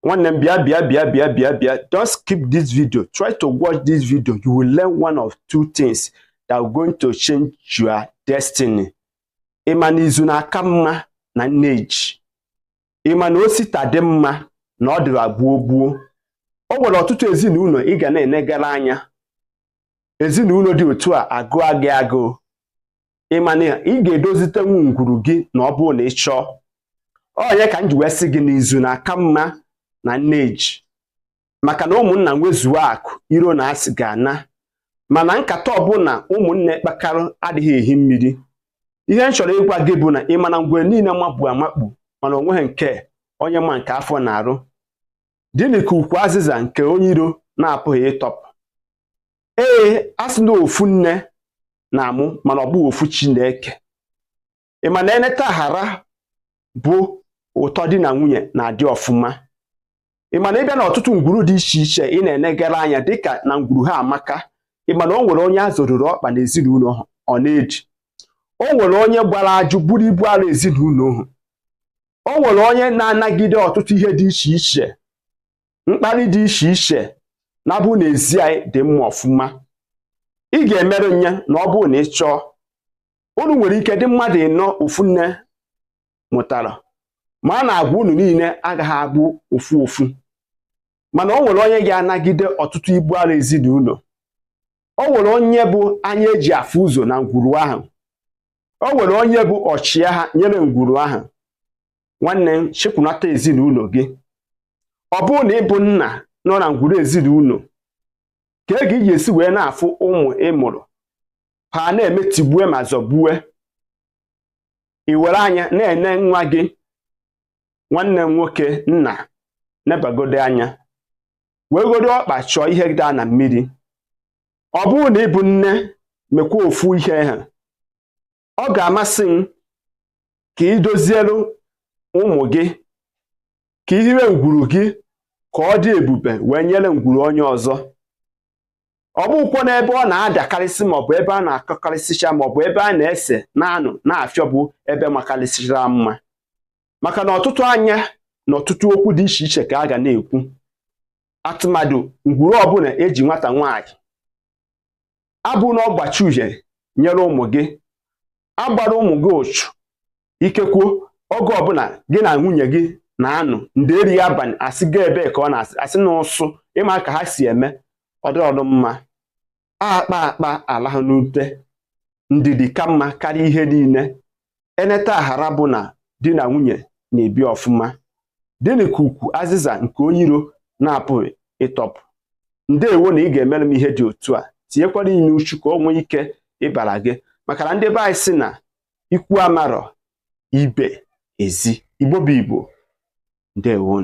One bia. Don't skip this video. Try to watch this video. You will learn one of two things that are going to change your destiny. Imanizu na aka mma na nneji. Imana osita dị mma na ọ dịra gbuo. O nwere ọtụtụ ezinụlọ ị ga na-enegara anya. Ezinụlọ dị otu a agụ agụ. Imana ị ga-edozite ngwuru gị na ọ bụrụ na ị chọọ. Onye ka nji wee sị gị n'izu na aka mma na nneji. Maka na ụmụnna nwezuo akụ iro na asị ga-ana. Mana nkata ọbụla ụmụnne kpakara adịghị ehi mmiri. Ihe m chọrọ ịgwa gị bụ na ịmana ngwe niile makpu amakpu mana onweghị nke onye ma nke afọ na-arụ. Dịnị ka ukwu azịza nke onye iro na-apụghị ịtọpụ. Asị na ofu nne na-amụ mana ọ bụ ofu Chineke. Ịmana eneta ghara bụ ụtọ di na nwunye na-adị ọfụma. Ịmana ịbịa na ọtụtụ ngwuru dị iche iche ị na-enegara anya dịka na ngwuru ha amaka. Ịmana o nwere onye a zọrụrụ ọkpa n'ezinụlọ ọ na-eji. O nwere onye gbara ajụ buru ibu ara ezinụlọ ahụ. O nwere onye na-anagide ọtụtụ ihe dị iche iche. Mkparị dị iche iche na-abụ n'ezi anyị dị mma ọfụma. Ị ga-emere nya na ọ bụrụ na ị chọọ. Unu nwere ike dị mmadụ ịnọ ofu nne mụtara. Ma a na-agwa unu niile agaghị abụ ofu. Mana o nwere onye ga-anagide ọtụtụ ibu ara ezinụlọ. O nwere onye bụ anya eji afụ ụzọ na ngwuru ahụ. O nwere onye bụ ọchịagha nyere ngwuru ahụ. Nwanne m chekwunata ezinụlọ gị. Ọ bụrụ na ị bụ nna nọ na ngwuru ezinụlọ, ka ị ga-esi wee na-afụ ụmụ ị mụrụ ha na-eme tigbue ma zọgbue. I were anya na-ene nwa gị. Nwanne m nwoke nna nebagode anya wee godo ọkpa chọọ ihe daa na mmiri. Ọ bụrụ na ị bụ nne mekwa ofu ihe ha, ọ ga-amasị m ka ị dozielu ụmụ gị ka ihire ngwuru gị ka ọ dị ebube wee nyere ngwuru onye ọzọ. Ọ bụkwa n'ebe ọ na-adakarịsị maọbụ ebe a na-akọkarịsịcha maọbụ ebe a na-ese na-anụ na-afịọ bụ ebe makarịsịchara mma. Maka na ọtụtụ anya na ọtụtụ okwu dị iche iche ka a ga na-ekwu. Atụmadụ ngwuru ọbụla eji nwata nwaanyị. Abụ na ọgbachi uhie nyere ụmụ gị. Agbara ụmụ gị ụchụ. Ikekwuo oge ọbụla gị na nwunye gị na-anụ ndị erighị abalị asị gị ebe ka ọ na-asị n'ụsụ ịma ka ha si eme ọdịọdụ mma. Akpa alahụ n'ute. Ndidi ka mma karịa ihe niile. Eneta aghara bụ na di na nwunye na-ebi ọfụma. Dịnị ka ukwu azịza nke onye iro na-apụghị ịtọpụ. Ndeewo na ị ga-emere m ihe dị otu a. Tinyekwara ime uchu ka o nwee ike ịbara gị. Maka na ndị be anyị sị na ikwu amarọ ibe ezi. Igbo bụ Igbo. Ndeewo.